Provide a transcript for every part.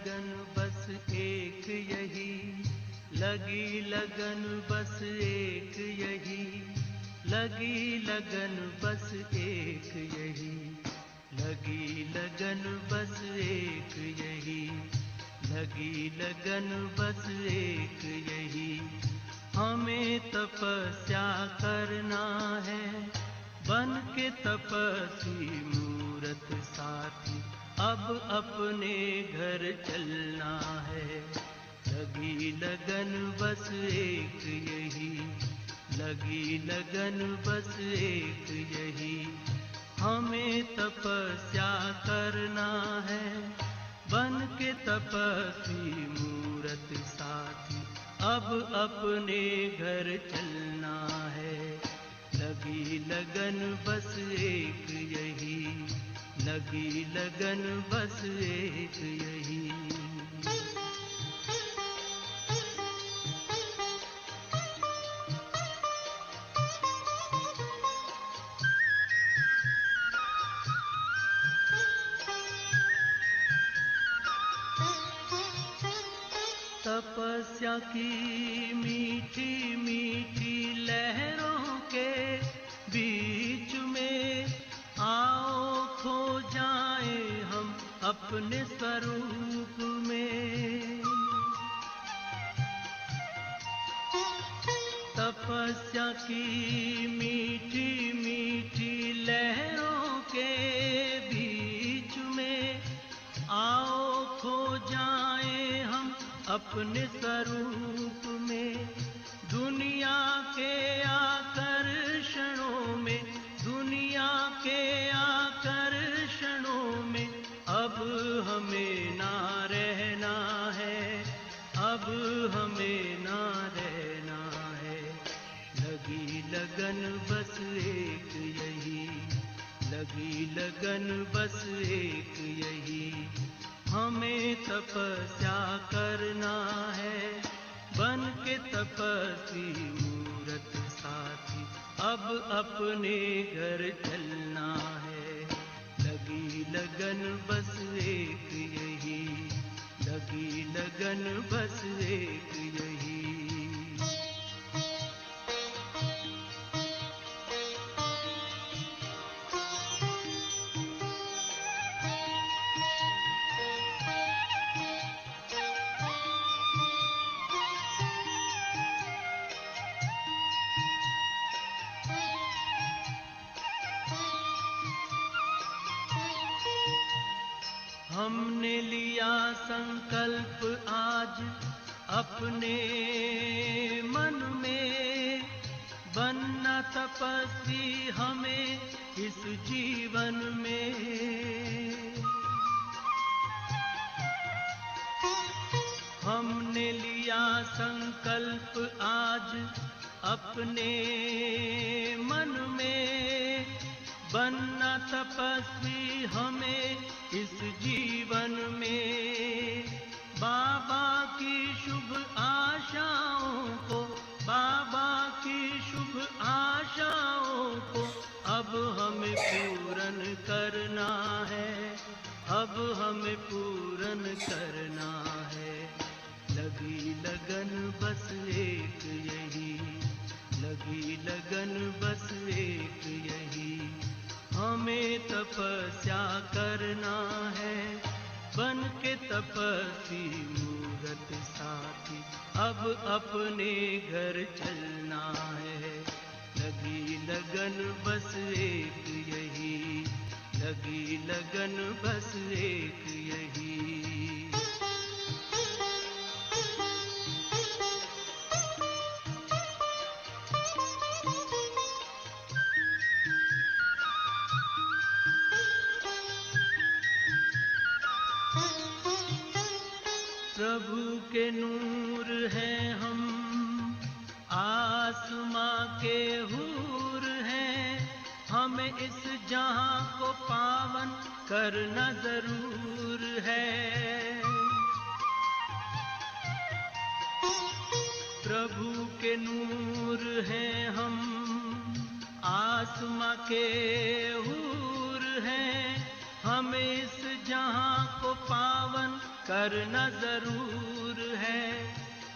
लगन बस एक यही, लगी लगन बस एक यही, लगी लगन बस एक यही, लगी लगन बस एक यही, लगी लगन बस एक यही। हमें तपस्या करना है, बन के तपस्वी मूरत साथी, अब अपने घर चलना है। लगी लगन बस एक यही, लगी लगन बस एक यही। हमें तपस्या करना है, बन के तपस्वी मूरत साथी, अब अपने घर चलना है। लगी लगन बस एक यही, लगी लगन बस एक यही। तपस्या की मीठी मीठी लहरों के बीच में आओ खो जाए हम अपने स्वरूप में। तपस्या की मीठी मीठी लहरों के बीच में आओ खो जाए हम अपने स्वरूप में। दुनिया के आकर्षणों में, दुनिया के आकर्षणों में अब हमें ना रहना है, अब हमें ना रहना है। लगी लगन बस एक यही, लगी लगन बस एक यही। हमें तपस्या करना है, बन के तपस्वी मूरत साथी, अब अपने घर चलना है। लगी लगन बस एक यही, लगी लगन बस एक यही। हमने लिया संकल्प आज अपने मन में, बनना तपस्वी हमें इस जीवन में। हमने लिया संकल्प आज अपने मन में, बनना तपस्वी हमें इस जीवन में। बाबा की शुभ आशाओं को, बाबा की शुभ आशाओं को अब हमें पूर्ण करना है, अब हमें पूर्ण करना है। लगी लगन बस एक यही, लगी लगन बस एक यही। हमें तपस्या करना है, बन के तपस्वी मूरत साथी, अब अपने घर चलना है। लगी लगन बस एक यही, लगी लगन बस एक यही। प्रभु के नूर हैं हम, आसमां के हूर हैं, हमें इस जहां को पावन करना जरूर है। प्रभु के नूर हैं हम, आसमां के हूर हैं, हमें इस जहां को पावन करना जरूर है।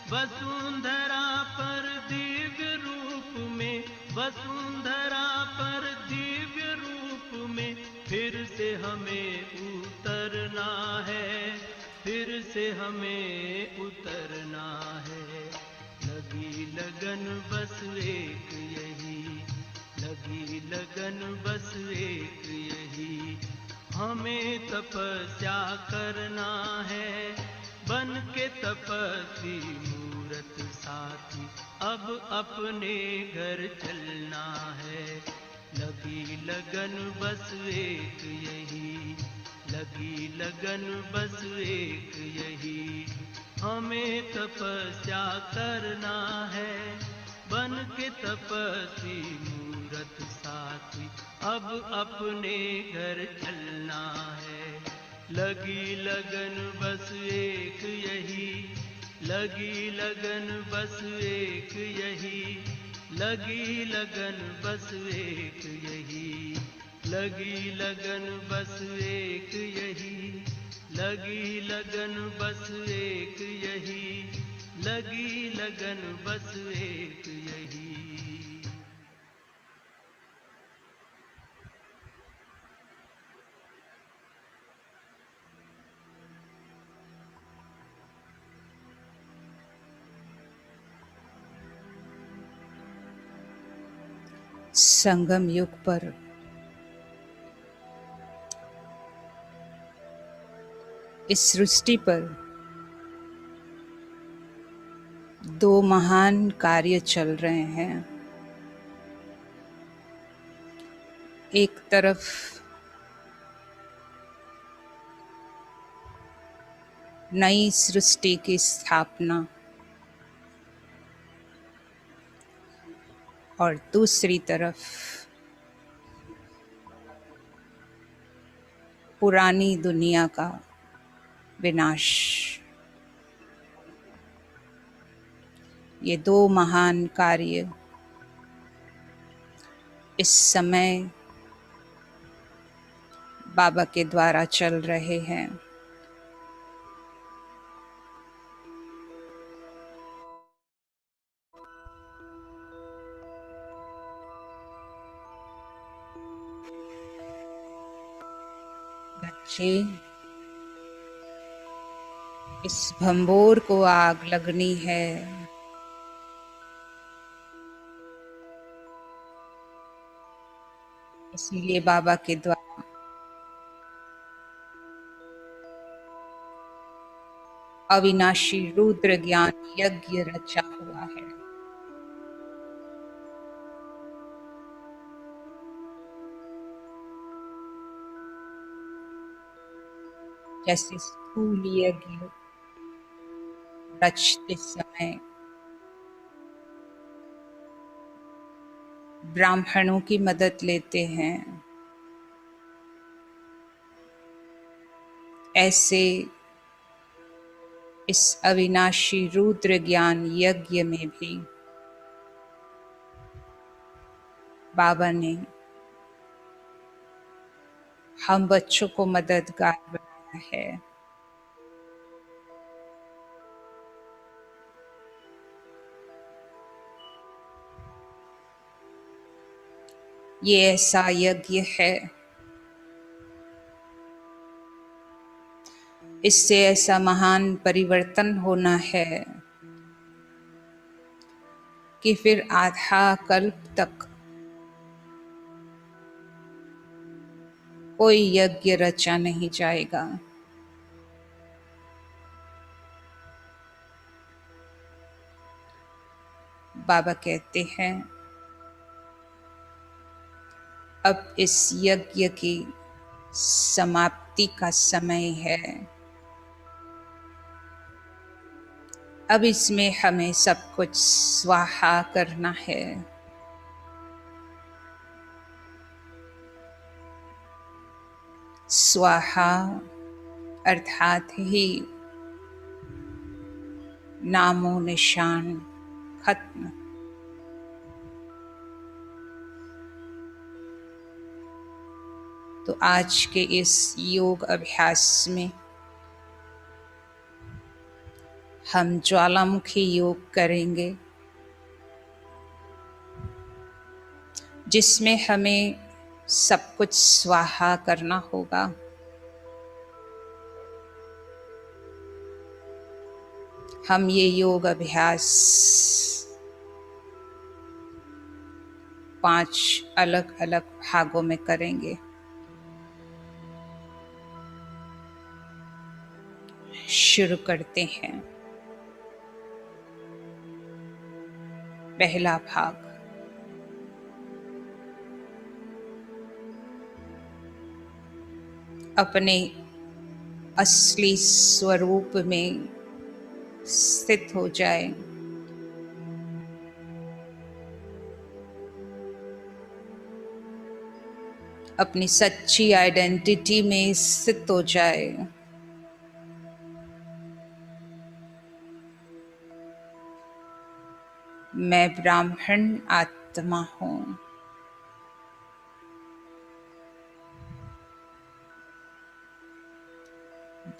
वसुंधरा पर दिव्य रूप में, वसुंधरा पर दिव्य रूप में फिर से हमें उतरना है, फिर से हमें उतरना है। लगी लगन बस एक यही, लगी लगन बस एक यही, हमें तपस्या करना है। बन के तपस्वी मूरत साथी अब अपने घर चलना है। लगी लगन बस एक यही, लगी लगन बस एक यही, हमें तपस्या करना है। बन के तपस्वी मूरत साथी अब अपने घर चलना है। लगी लगन बस एक यही, लगी लगन बस एक यही, लगी लगन बस एक यही, लगी लगन बस एक यही, लगी लगन बस एक यही, लगी लगन बस एक यही। संगम युग पर इस सृष्टि पर दो महान कार्य चल रहे हैं। एक तरफ नई सृष्टि की स्थापना और दूसरी तरफ पुरानी दुनिया का विनाश। ये दो महान कार्य इस समय बाबा के द्वारा चल रहे हैं। बच्चे, इस भंबोर को आग लगनी है। इसीलिए बाबा के द्वारा अविनाशी रुद्र ज्ञान यज्ञ रचा हुआ है। जैसे स्थूल यज्ञ रचते समय ब्राह्मणों की मदद लेते हैं, ऐसे इस अविनाशी रुद्र ज्ञान यज्ञ में भी बाबा ने हम बच्चों को मददगार बनाया है। ये ऐसा यज्ञ है, इससे ऐसा महान परिवर्तन होना है कि फिर आधा कल्प तक कोई यज्ञ रचा नहीं जाएगा। बाबा कहते हैं अब इस यज्ञ की समाप्ति का समय है। अब इसमें हमें सब कुछ स्वाहा करना है। स्वाहा अर्थात ही नामो निशान खत्म। तो आज के इस योग अभ्यास में हम ज्वालामुखी योग करेंगे, जिसमें हमें सब कुछ स्वाहा करना होगा। हम ये योग अभ्यास 5 अलग अलग भागों में करेंगे। शुरू करते हैं। पहला भाग, अपने असली स्वरूप में स्थित हो जाए। अपनी सच्ची आइडेंटिटी में स्थित हो जाए। मैं ब्राह्मण आत्मा हूँ।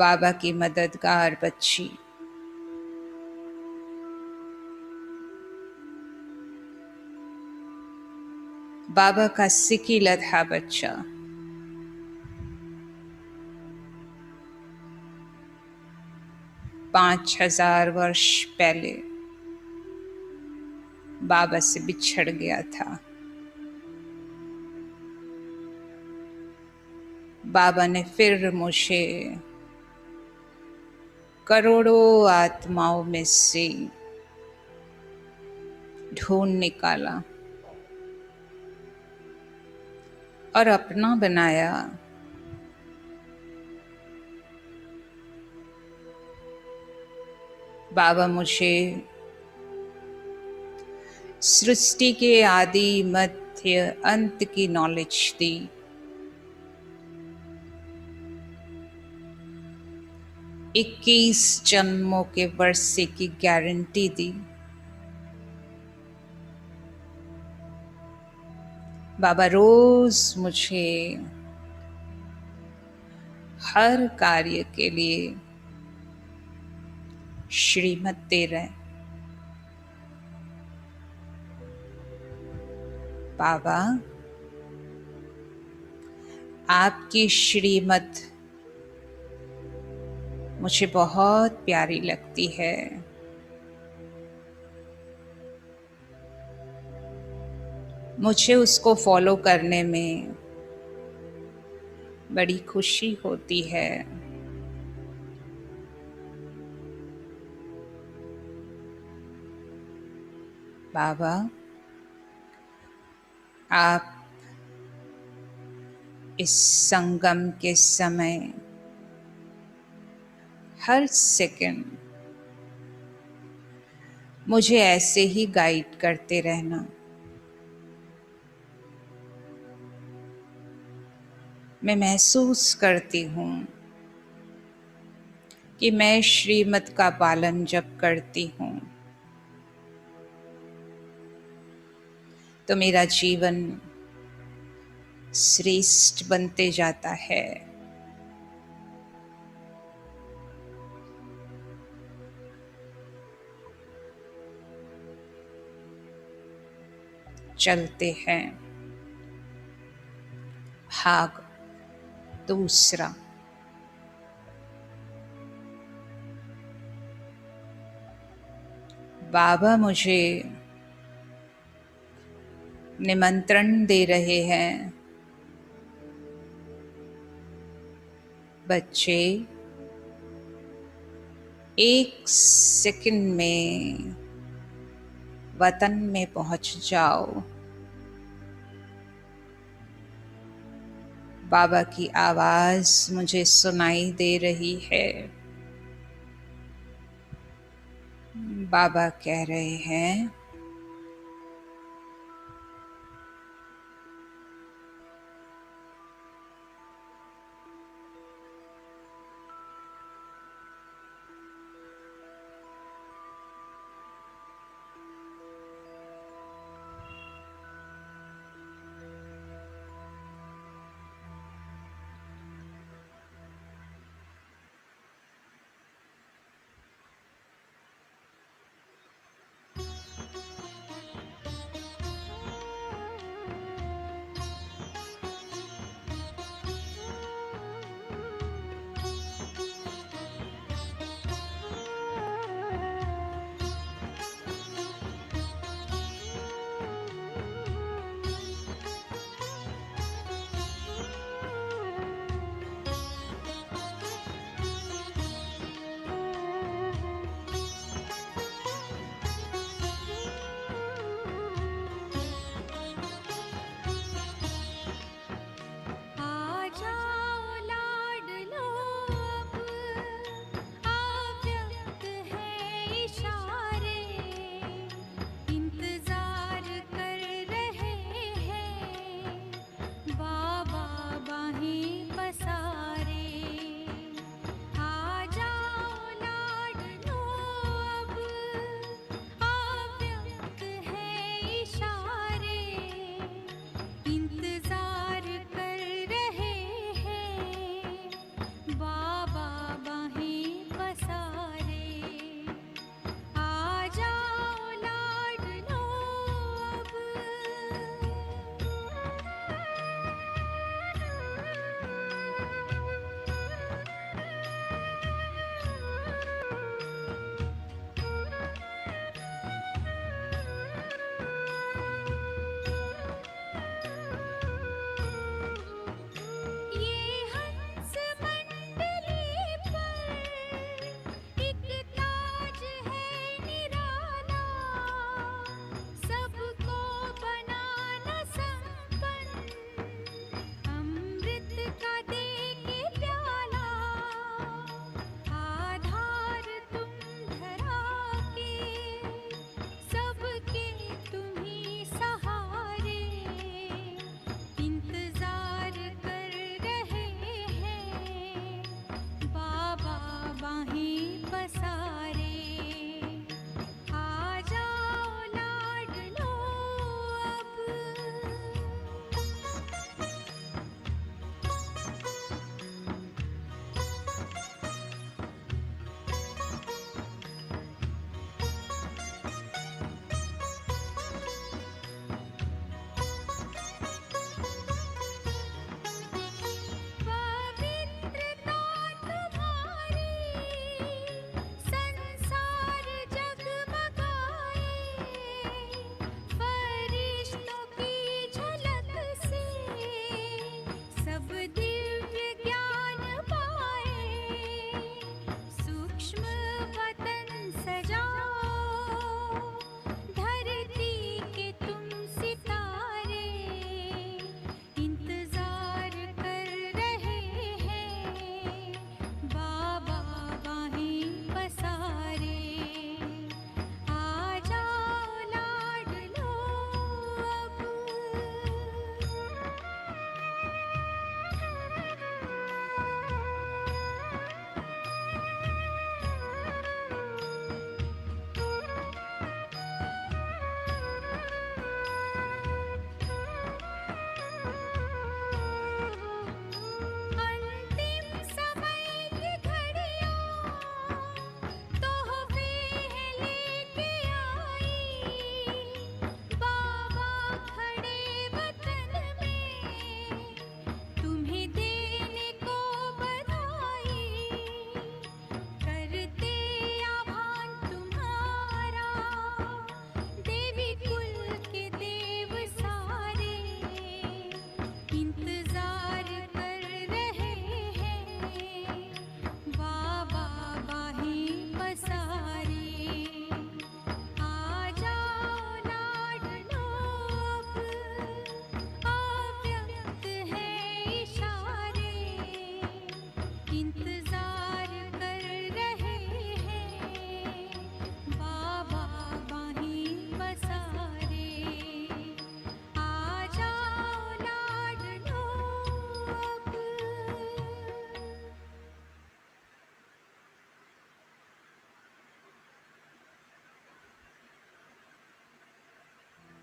बाबा की मददगार बच्ची। बाबा का सिकीला था बच्चा। पांच 5000 वर्ष पहले बाबा से बिछड़ गया था। बाबा ने फिर मुझे करोड़ों आत्माओं में से ढूंढ निकाला और अपना बनाया। बाबा मुझे सृष्टि के आदि मध्य अंत की नॉलेज दी। इक्कीस जन्मों के वर्षे की गारंटी दी। बाबा रोज मुझे हर कार्य के लिए श्रीमत दे रहे। बाबा, आपकी श्रीमत मुझे बहुत प्यारी लगती है। मुझे उसको फॉलो करने में बड़ी खुशी होती है। बाबा, आप इस संगम के समय हर सेकंड मुझे ऐसे ही गाइड करते रहना। मैं महसूस करती हूँ कि मैं श्रीमत का पालन जब करती हूँ तो मेरा जीवन श्रेष्ठ बनते जाता है। चलते हैं। भाग दूसरा। बाबा मुझे निमंत्रण दे रहे हैं। बच्चे, 1 सेकंड में वतन में पहुंच जाओ। बाबा की आवाज मुझे सुनाई दे रही है। बाबा कह रहे हैं,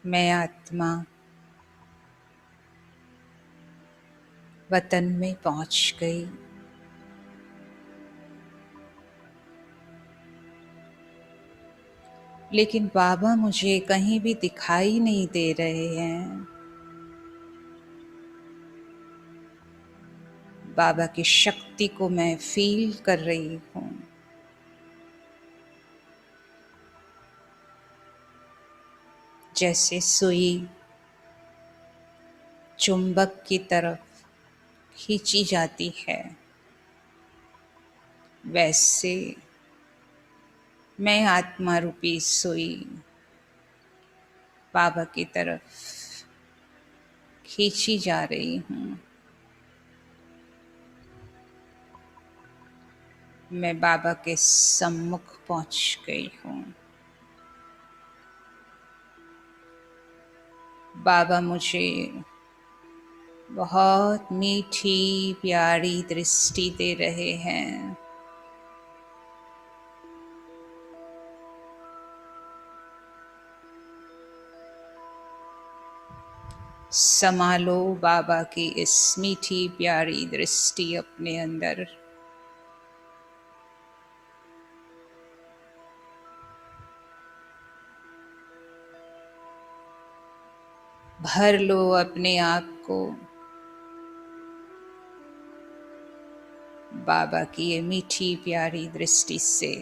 मैं आत्मा वतन में पहुंच गई। लेकिन बाबा मुझे कहीं भी दिखाई नहीं दे रहे हैं। बाबा की शक्ति को मैं फील कर रही हूँ। जैसे सुई चुंबक की तरफ खींची जाती है, वैसे मैं आत्मा रूपी सुई बाबा की तरफ खींची जा रही हूँ। मैं बाबा के सम्मुख पहुंच गई हूँ। बाबा मुझे बहुत मीठी प्यारी दृष्टि दे रहे हैं। समा लो बाबा की इस मीठी प्यारी दृष्टि अपने अंदर। भर लो अपने आप को बाबा की ये मीठी प्यारी दृष्टि से।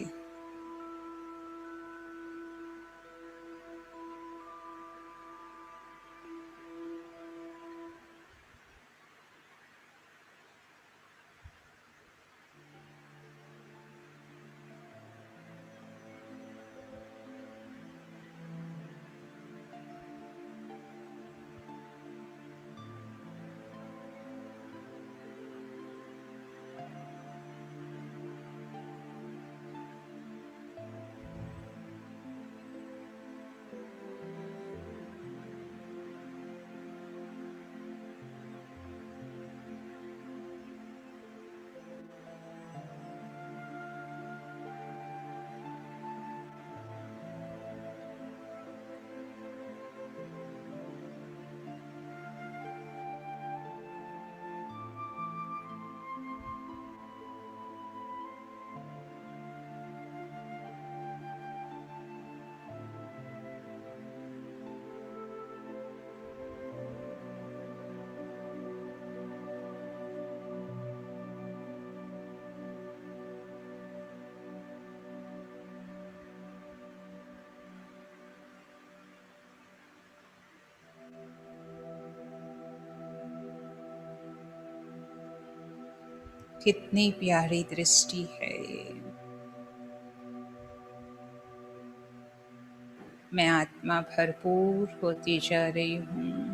कितनी प्यारी दृष्टि है ये। मैं आत्मा भरपूर होती जा रही हूँ।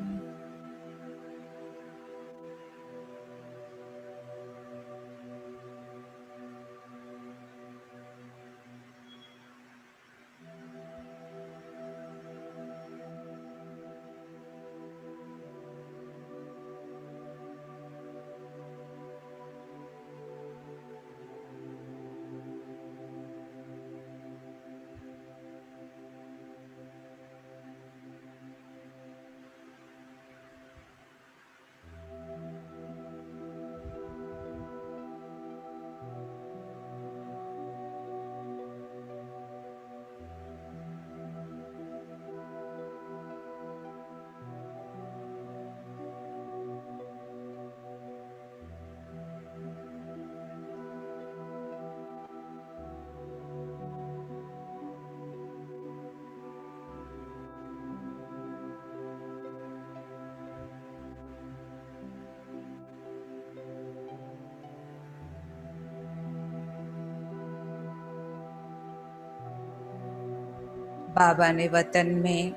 बाबा ने वतन में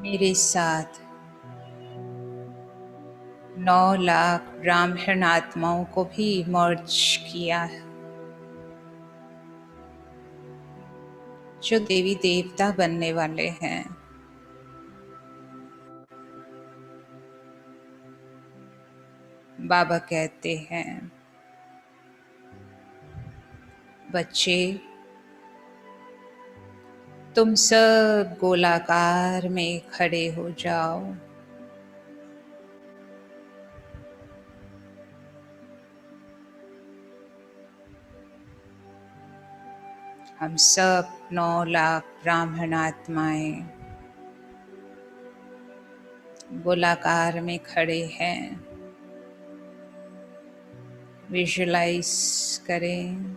मेरे साथ 9 लाख ब्राह्मण आत्माओं को भी मर्ज किया, जो देवी देवता बनने वाले हैं। बाबा कहते हैं, बच्चे तुम सब गोलाकार में खड़े हो जाओ। हम सब 9 लाख ब्राह्मण आत्माएं गोलाकार में खड़े हैं। विजुलाइज करें,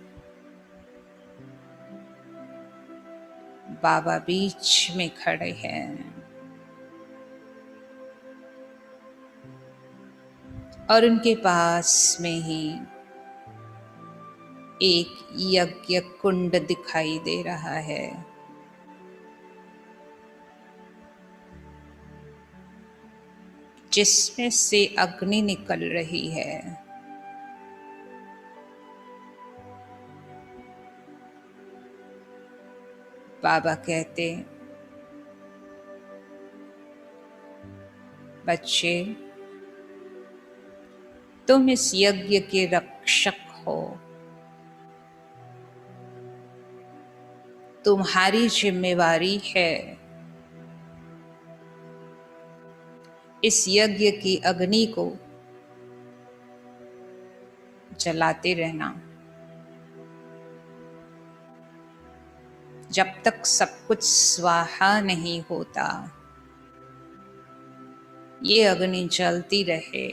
बाबा बीच में खड़े हैं और उनके पास में ही एक यज्ञ कुंड दिखाई दे रहा है। जिसमें से अग्नि निकल रही है। बाबा कहते, बच्चे तुम इस यज्ञ के रक्षक हो। तुम्हारी जिम्मेवारी है इस यज्ञ की अग्नि को जलाते रहना जब तक सब कुछ स्वाहा नहीं होता। ये अग्नि जलती रहे।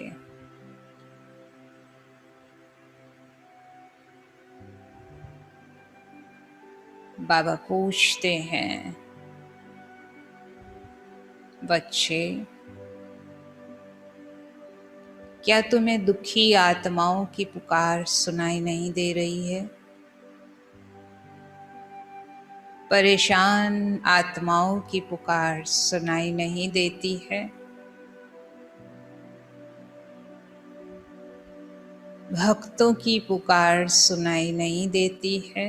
बाबा पूछते हैं, बच्चे क्या तुम्हें दुखी आत्माओं की पुकार सुनाई नहीं दे रही है? परेशान आत्माओं की पुकार सुनाई नहीं देती है? भक्तों की पुकार सुनाई नहीं देती है?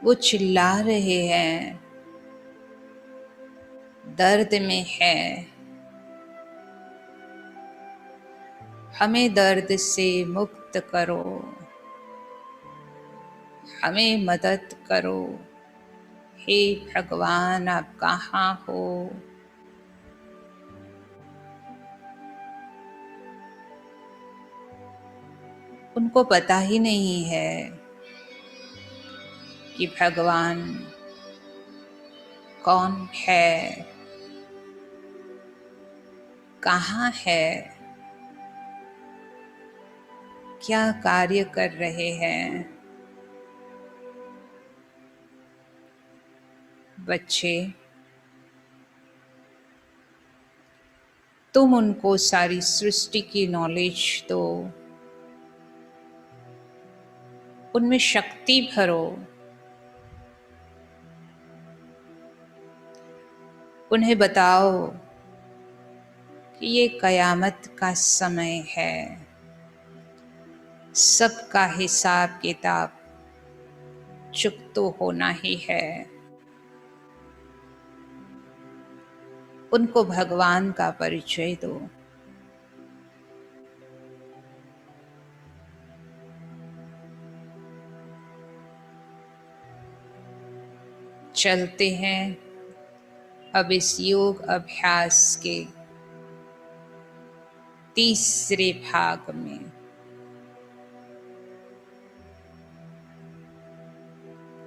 वो चिल्ला रहे हैं, दर्द में है, हमें दर्द से मुक्त करो, हमें मदद करो, हे भगवान आप कहाँ हो? उनको पता ही नहीं है कि भगवान कौन है, कहाँ है, क्या कार्य कर रहे हैं। बच्चे तुम उनको सारी सृष्टि की नॉलेज दो, उनमें शक्ति भरो, उन्हें बताओ कि ये कयामत का समय है, सबका हिसाब किताब चुक तो होना ही है। उनको भगवान का परिचय दो। चलते हैं अब इस योग अभ्यास के तीसरे भाग में।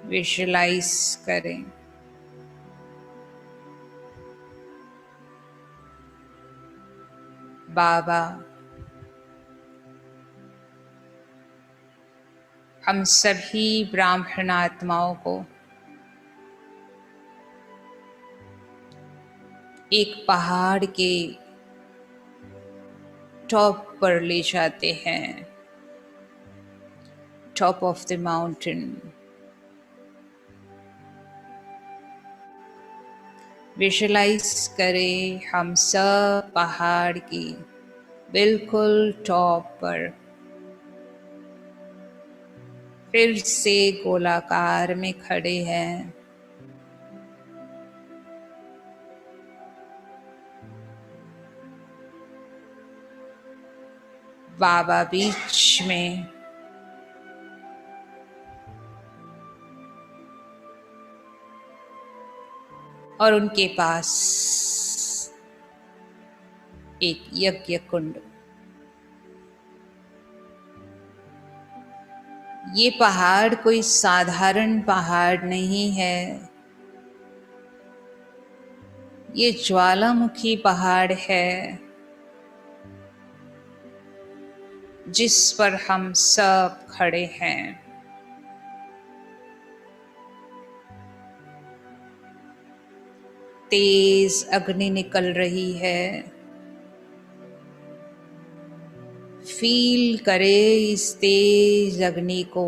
विजुलाइज करें, बाबा हम सभी ब्राह्मण आत्माओं को एक पहाड़ के टॉप पर ले जाते हैं, top of the mountain. Visualize करें हम सब पहाड़ की बिल्कुल टॉप पर फिर से गोलाकार में खड़े हैं। बाबा बीच में और उनके पास एक यज्ञ कुंड। ये पहाड़ कोई साधारण पहाड़ नहीं है, ये ज्वालामुखी पहाड़ है जिस पर हम सब खड़े हैं। तेज अग्नि निकल रही है। फील करे इस तेज अग्नि को।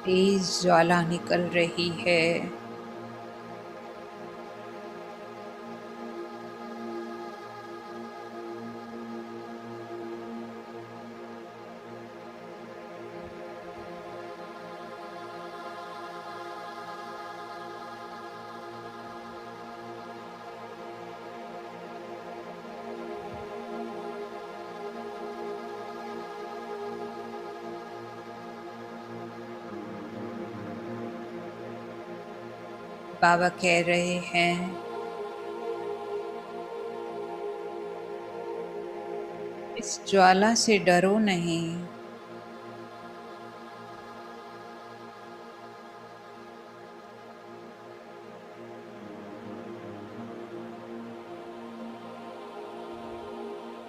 तेज ज्वाला निकल रही है। बाबा कह रहे हैं, इस ज्वाला से डरो नहीं।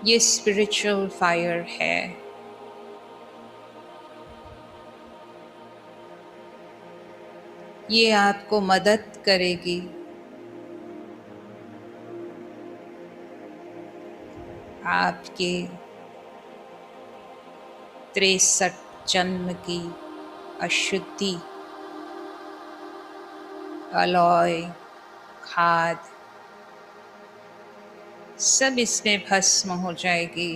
ये स्पिरिचुअल फायर है। ये आपको मदद करेगी आपके 63 जन्म की अशुद्धि, अलॉय, खाद सब इसमें भस्म हो जाएगी।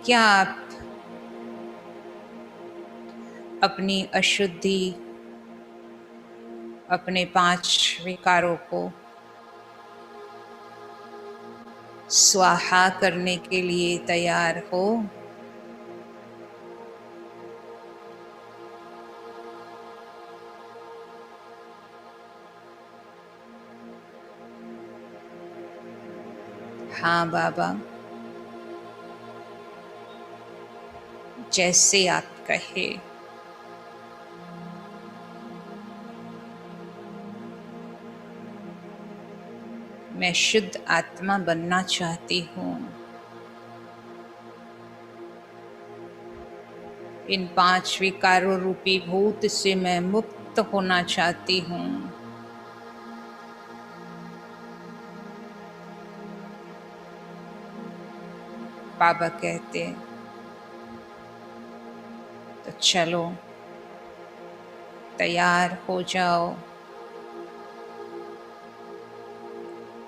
क्या आप अपनी अशुद्धि, अपने 5 विकारों को स्वाहा करने के लिए तैयार हो? हाँ बाबा, जैसे आप कहे। मैं शुद्ध आत्मा बनना चाहती हूँ। इन 5 विकारों रूपी भूत से मैं मुक्त होना चाहती हूँ। बाबा कहते, तो चलो तैयार हो जाओ।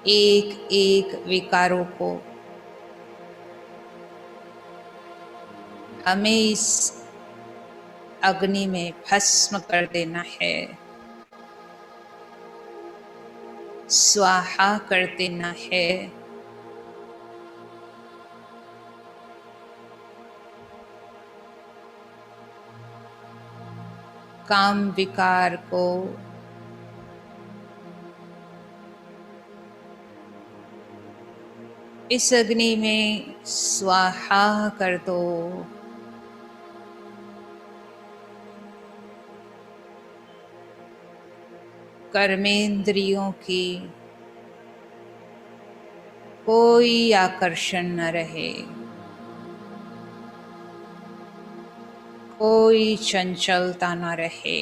एक एक विकारों को हमें इस अग्नि में भस्म कर देना है, स्वाहा कर देना है। काम विकार को इस अग्नि में स्वाहा कर दो। कर्मेंद्रियों की कोई आकर्षण न रहे, कोई चंचलता न रहे।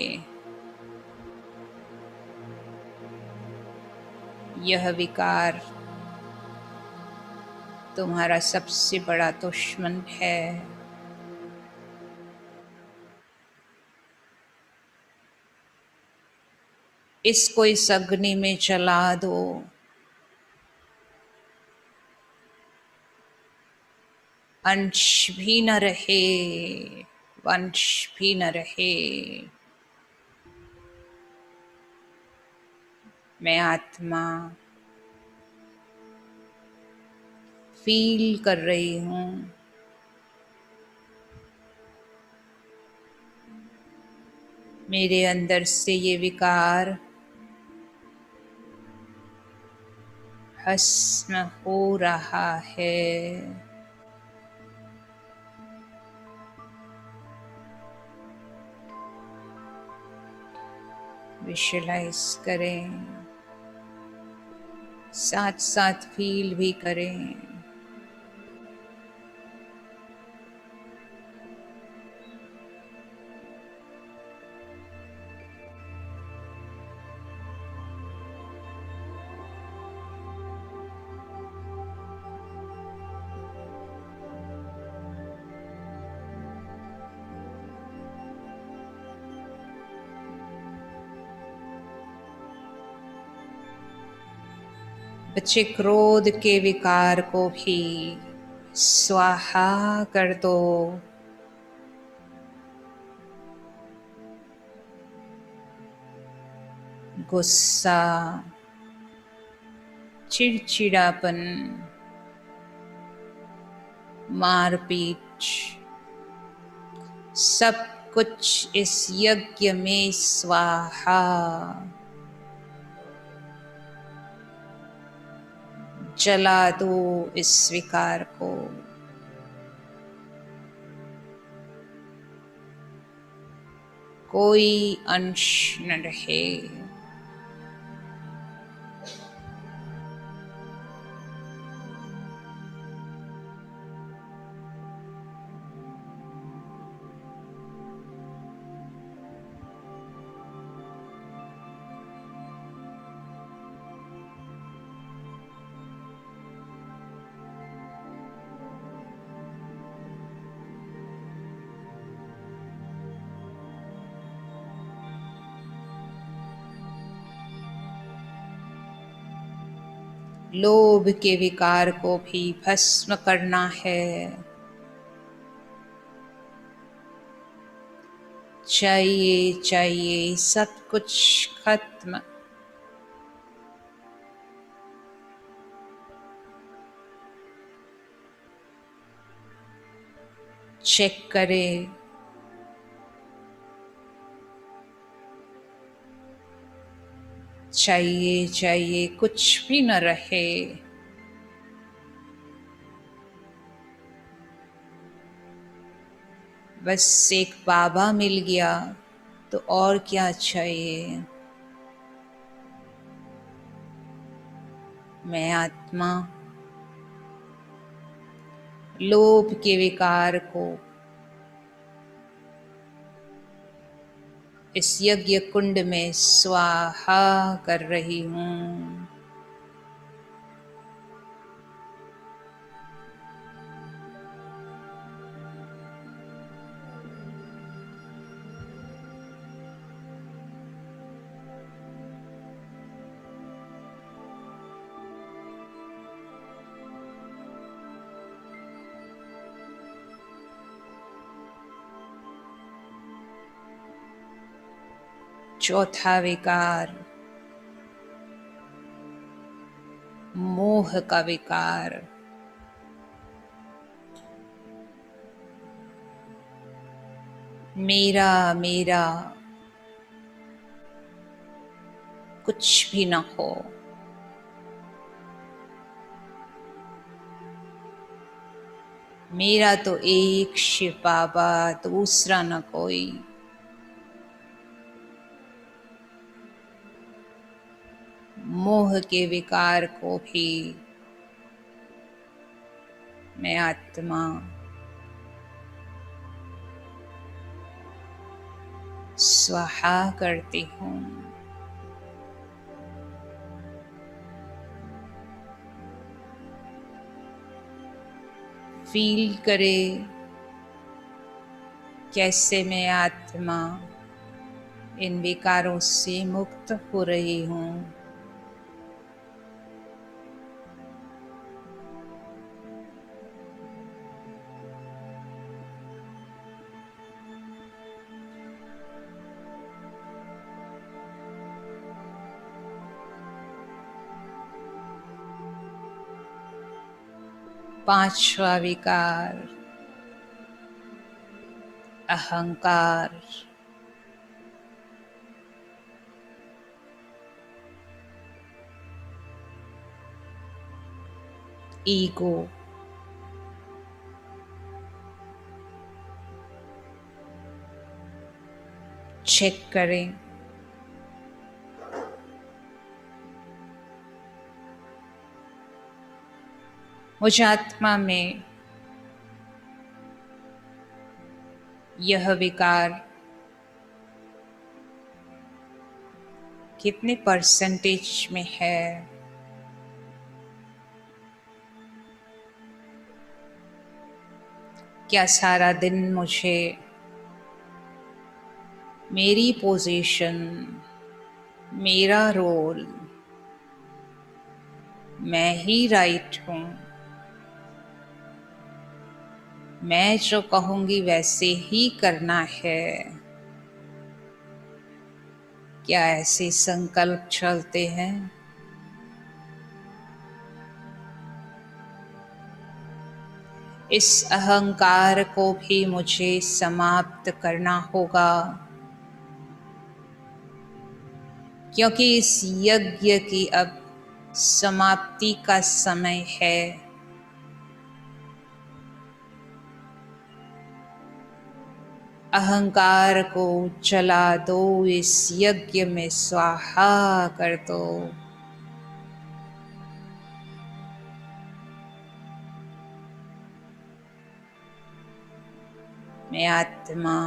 यह विकार तुम्हारा सबसे बड़ा दुश्मन है। इसको इस अग्नि में जला दो। अंश भी न रहे, वंश भी न रहे। मैं आत्मा फील कर रही हूँ, मेरे अंदर से ये विकार भस्म हो रहा है। विजुअलाइज करें, साथ साथ फील भी करें। बच्चे, क्रोध के विकार को भी स्वाहा कर दो। गुस्सा, चिड़चिड़ापन, मारपीट, सब कुछ इस यज्ञ में स्वाहा। जला दो इस विकार को। कोई अंश न रहे। लोभ के विकार को भी भस्म करना है। चाहिए चाहिए सब कुछ खत्म। चेक करें, चाहिए चाहिए कुछ भी न रहे। बस एक बाबा मिल गया तो और क्या चाहिए। मैं आत्मा लोभ के विकार को इस यज्ञ कुंड में स्वाहा कर रही हूँ। चौथा विकार, मोह का विकार। मेरा मेरा कुछ भी न हो। मेरा तो एक शिव बाबा, दूसरा न कोई। मोह के विकार को भी मैं आत्मा स्वाहा करती हूँ। फील करे कैसे मैं आत्मा इन विकारों से मुक्त हो रही हूँ। पांचवा विकार अहंकार। ईगो। चेक करें मुझ आत्मा में यह विकार कितने परसेंटेज में है। क्या सारा दिन मुझे मेरी पोजीशन, मेरा रोल, मैं ही राइट हूँ, मैं जो कहूँगी वैसे ही करना है, क्या ऐसे संकल्प चलते हैं? इस अहंकार को भी मुझे समाप्त करना होगा, क्योंकि इस यज्ञ की अब समाप्ति का समय है। अहंकार को जला दो, इस यज्ञ में स्वाहा कर दो। मैं आत्मा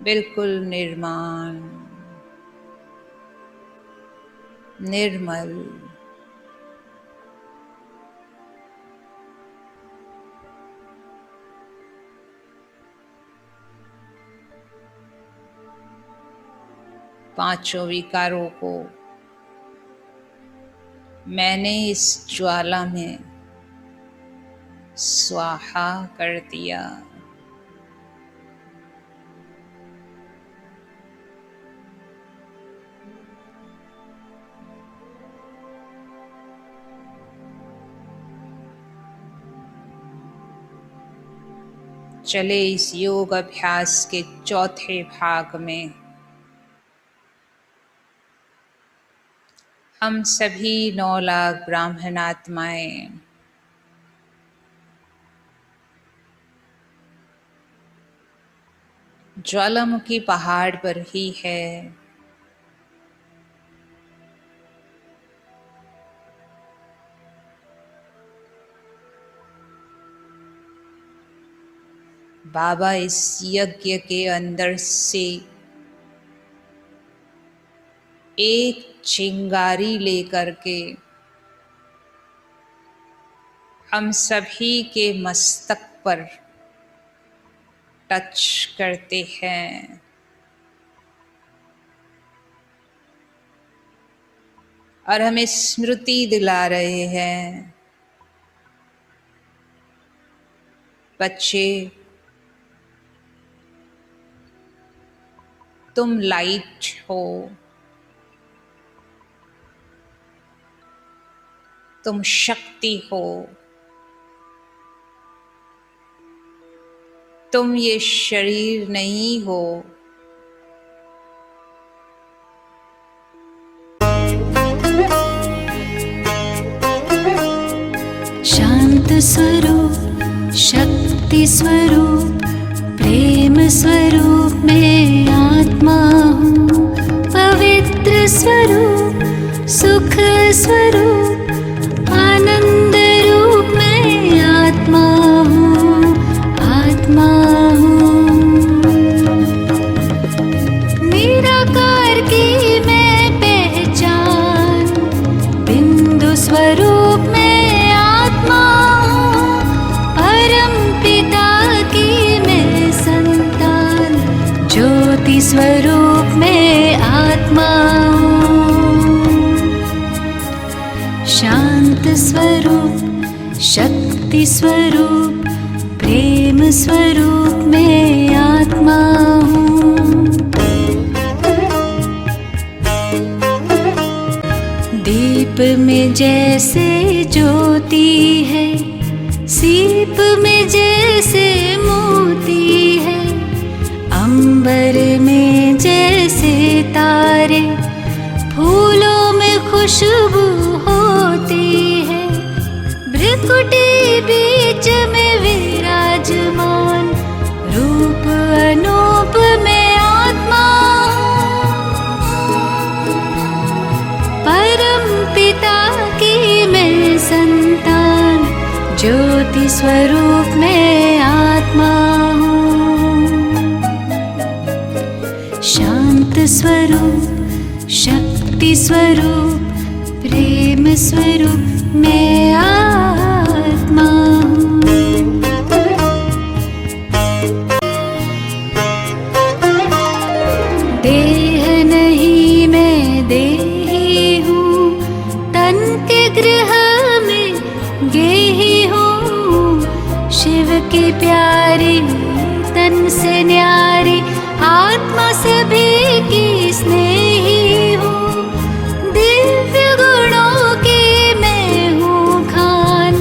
बिल्कुल निर्माण, निर्मल, पांचों विकारों को मैंने इस ज्वाला में स्वाहा कर दिया। चले इस योग अभ्यास के चौथे भाग में हम सभी 9 लाख ब्राह्मण आत्माएं ज्वालामुखी पहाड़ पर ही है। बाबा इस यज्ञ के अंदर से एक चिंगारी लेकर के हम सभी के मस्तक पर टच करते हैं। और हमें स्मृति दिला रहे हैं, बच्चे तुम लाइट हो, तुम शक्ति हो, तुम ये शरीर नहीं हो। शांत स्वरूप, शक्ति स्वरूप, प्रेम स्वरूप मैं आत्मा हूँ। पवित्र स्वरूप, सुख स्वरूप आनंद रूप मैं आत्मा हूँ, आत्मा हूँ। निराकार की मैं पहचान, बिंदु स्वरूप मैं आत्मा हूँ। परम पिता की मैं संतान, ज्योति स्वरूप मैं आत्मा हूँ। शांत स्वरूप शक्ति स्वरूप प्रेम स्वरूप मैं आत्मा हूँ। दीप में जैसे ज्योति है, सीप में जैसे मोती है, अंबर में जैसे तारे, फूलों में खुशबू होती है। भ्रिकुटी बीच में विराजमान, रूप अनूप में आत्मा हूँ। परम पिता की मैं संतान, ज्योति स्वरूप में आत्मा हूँ। शांत स्वरूप शक्ति स्वरूप प्रेम स्वरूप मैं आत्मा हूँ। देह नहीं मैं देही हूँ, तन के गृह में गेही हूँ। शिव की प्यारी तन से न्यारी, आत्मा सभी की स्नेही हूँ। दिव्य गुणों की मैं हूँ खान,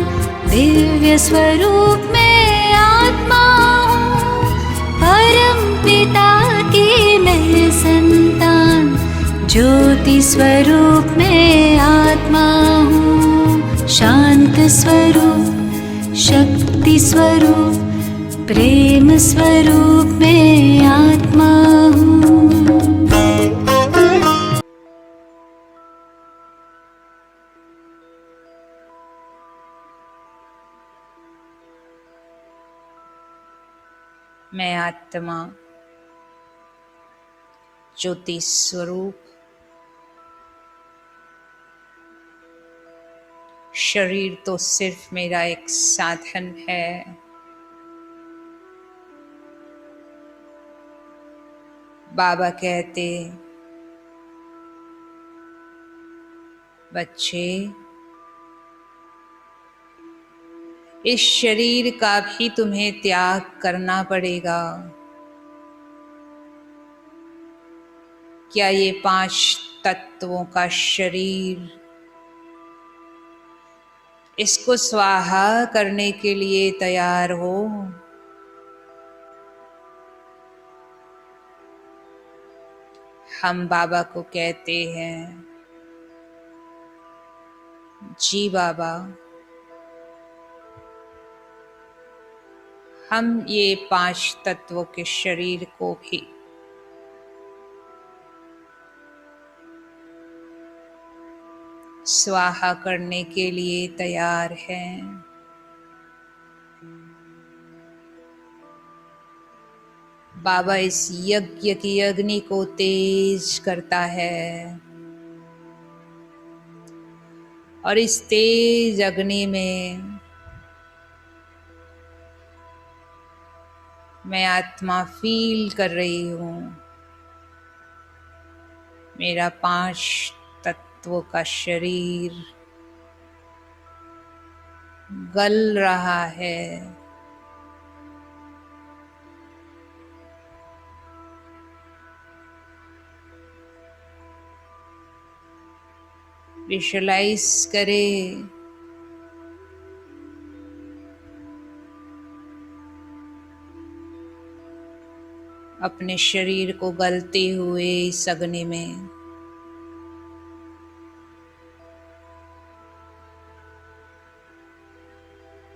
दिव्य स्वरूप में आत्मा हूँ। परम पिता की मैं संतान, ज्योति स्वरूप में आत्मा हूँ। शांत स्वरूप शक्ति स्वरूप प्रेम स्वरूप में आत्मा हूँ। मैं आत्मा ज्योति स्वरूप शरीर तो सिर्फ मेरा एक साधन है। बाबा कहते, बच्चे इस शरीर का भी तुम्हें त्याग करना पड़ेगा। क्या ये 5 तत्वों का शरीर, इसको स्वाहा करने के लिए तैयार हो? हम बाबा को कहते हैं, जी बाबा, हम ये 5 तत्वों के शरीर को भी स्वाहा करने के लिए तैयार हैं। बाबा इस यज्ञ की अग्नि को तेज करता है और इस तेज अग्नि में मैं आत्मा फील कर रही हूँ। मेरा 5 तत्वों का शरीर गल रहा है। विजुअलाइज करें अपने शरीर को गलते हुए इस अग्नि में।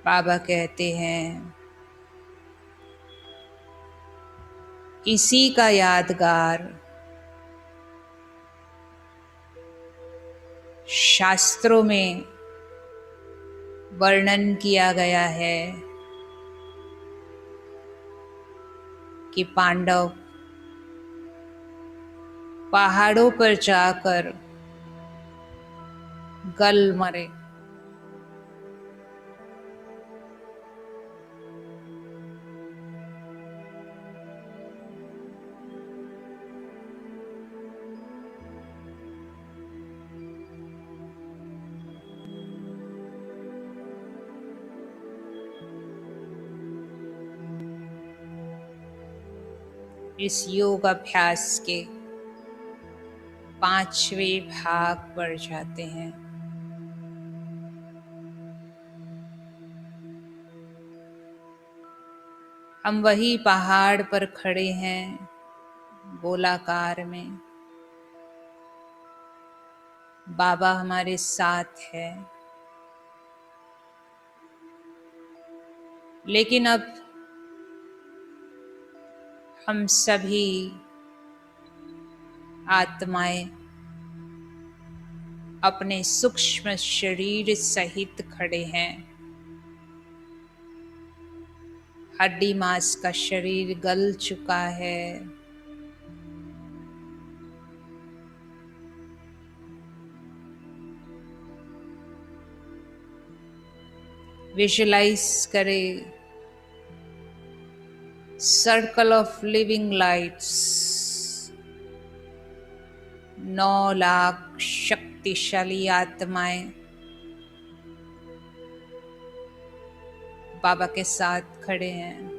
बाबा कहते हैं, इसी का यादगार शास्त्रों में वर्णन किया गया है कि पांडव पहाड़ों पर जाकर गल मरे। इस योग अभ्यास के 5वें भाग पर जाते हैं। हम वही पहाड़ पर खड़े हैं, गोलाकार में। बाबा हमारे साथ है, लेकिन अब हम सभी आत्माएं अपने सूक्ष्म शरीर सहित खड़े हैं। हड्डी मांस का शरीर गल चुका है। विजुलाइज करें circle of living lights. 9 lakh शक्तिशाली आत्माएं बाबा के साथ खड़े हैं।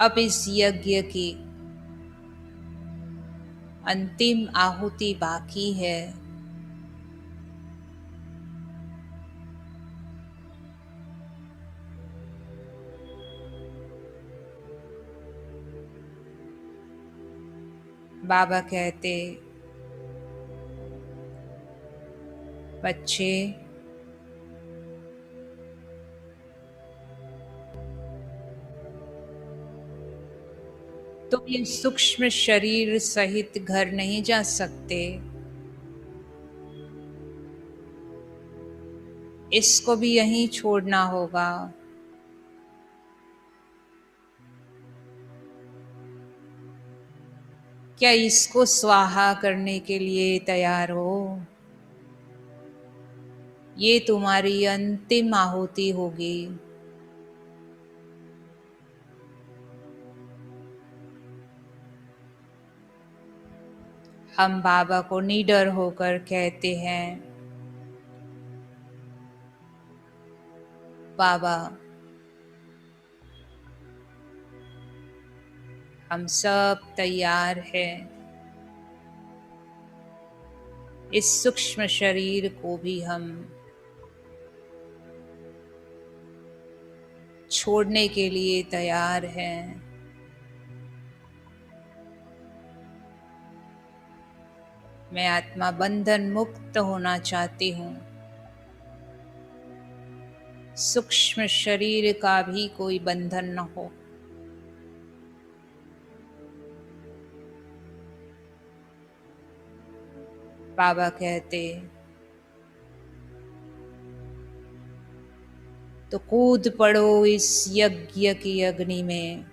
अब इस यज्ञ की अंतिम आहुति बाकी है। बाबा कहते, बच्चे तुम ये सूक्ष्म शरीर सहित घर नहीं जा सकते। इसको भी यहीं छोड़ना होगा। क्या इसको स्वाहा करने के लिए तैयार हो? ये तुम्हारी अंतिम आहुति होगी। हम बाबा को निडर होकर कहते हैं, बाबा हम सब तैयार हैं। इस सूक्ष्म शरीर को भी हम छोड़ने के लिए तैयार हैं। मैं आत्मा बंधन मुक्त होना चाहती हूँ। सूक्ष्म शरीर का भी कोई बंधन न हो। बाबा कहते, तो कूद पड़ो इस यज्ञ की अग्नि में।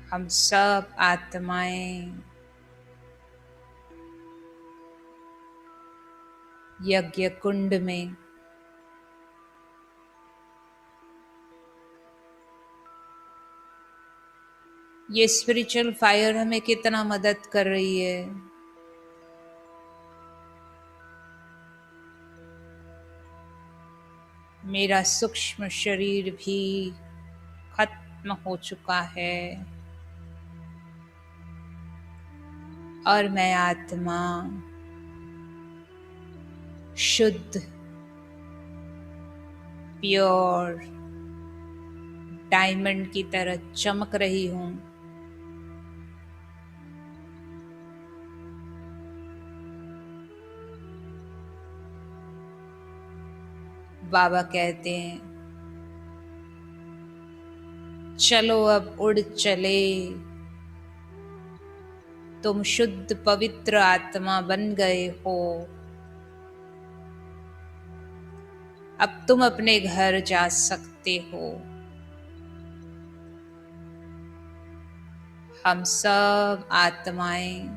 हम सब आत्माएं यज्ञ कुंड में ये स्पिरिचुअल फायर हमें कितना मदद कर रही है। मेरा सूक्ष्म शरीर भी खत्म हो चुका है और मैं आत्मा शुद्ध, प्योर, डायमंड की तरह चमक रही हूं। बाबा कहते हैं, चलो अब उड़ चले, तुम शुद्ध पवित्र आत्मा बन गए हो। अब तुम अपने घर जा सकते हो। हम सब आत्माएं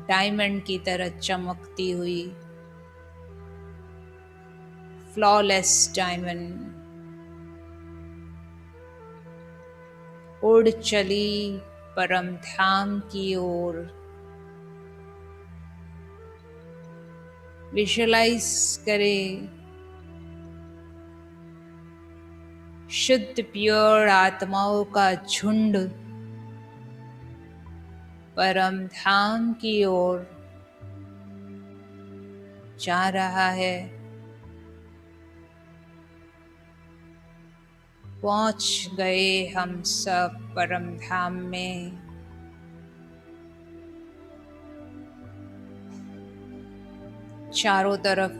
डायमंड की तरह चमकती हुई, फ्लॉलेस डायमंड, उड़ चली परम धाम की ओर। विजुअलाइज करें शुद्ध प्योर आत्माओं का झुंड परम धाम की ओर जा रहा है। पहुंच गए हम सब परम धाम में। चारों तरफ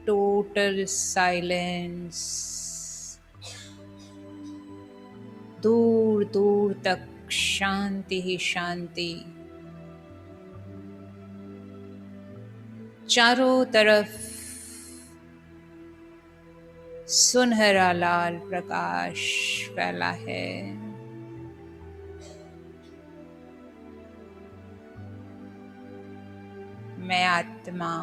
टोटल साइलेंस, दूर दूर तक शांति ही शांति। चारों तरफ सुनहरा लाल प्रकाश फैला है। मैं आत्मा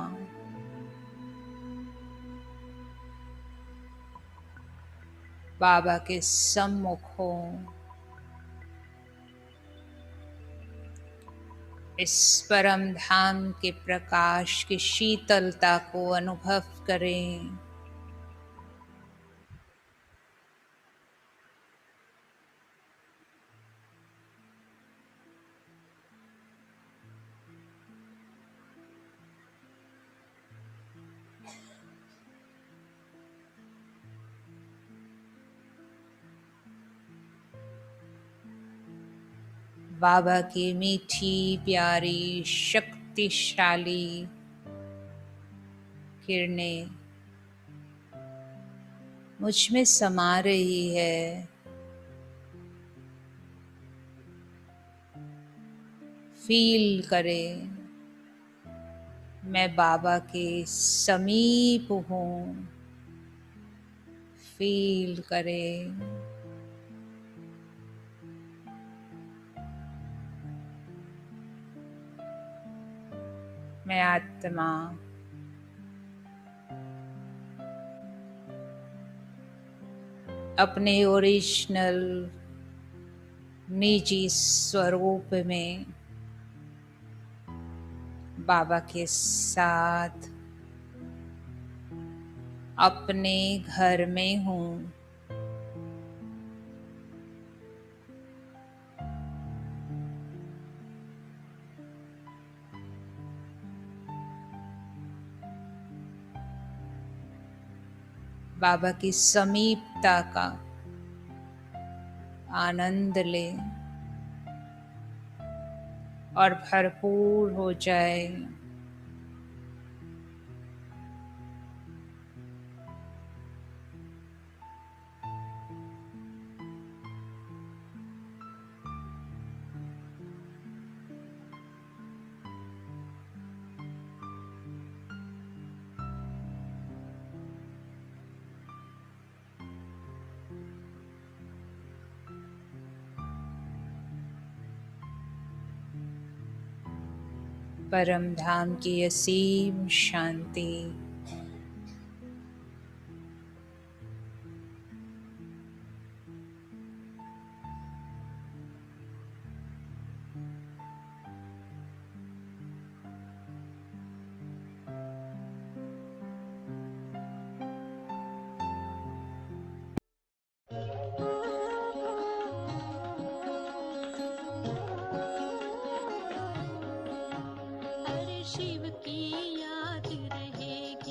बाबा के सम्मुख हूँ। इस परम धाम के प्रकाश की शीतलता को अनुभव करें। बाबा की मीठी प्यारी शक्तिशाली किरणें मुझ में समा रही है। फील करें मैं बाबा के समीप हूँ। फील करें मैं आत्मा अपने ओरिजिनल निजी स्वरूप में बाबा के साथ अपने घर में हूँ। बाबा की समीपता का आनंद ले और भरपूर हो जाए। परम धाम की असीम शांति शिव की याद रहेगी।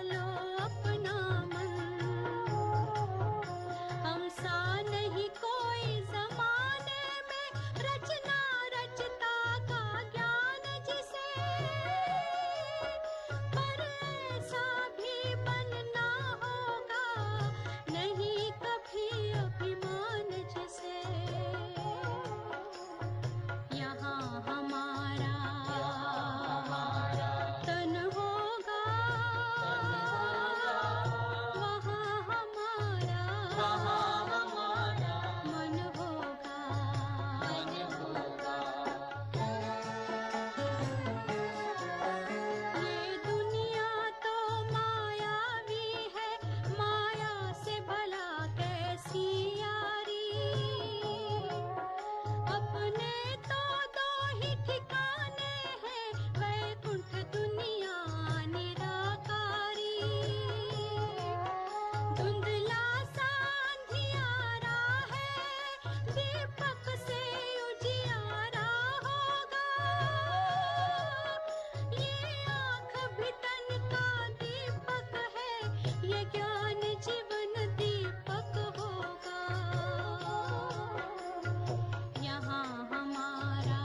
लो अपना मन, हम सा नहीं कोई जमाने में, रचना रचता का ज्ञान जिसे, पर ऐसा भी बनना होगा नहीं कभी अभिमान जिसे। यहाँ हमारा तन होगा, वहाँ हमारा मन होगा। ये दुनिया तो मायावी है, माया से भला कैसी यारी, अपने तो दो ही ठिकाने हैं, वैकुंठ दुनिया निराकारी। धुंधला सा अंधियारा है, दीपक से उजियारा होगा। ये आँख भी तन का दीपक है, ये ज्ञान जीवन दीपक होगा। यहाँ हमारा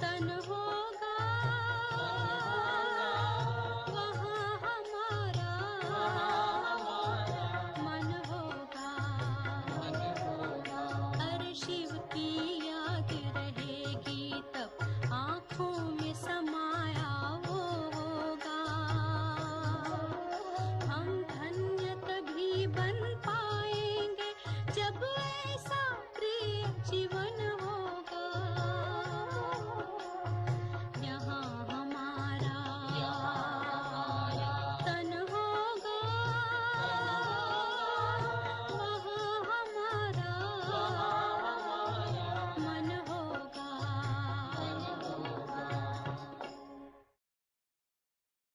तन होगा, वहाँ हमारा मन होगा। हर शिव की याद रहेगी तब आँखों में समाया वो होगा। हम धन्य तभी बन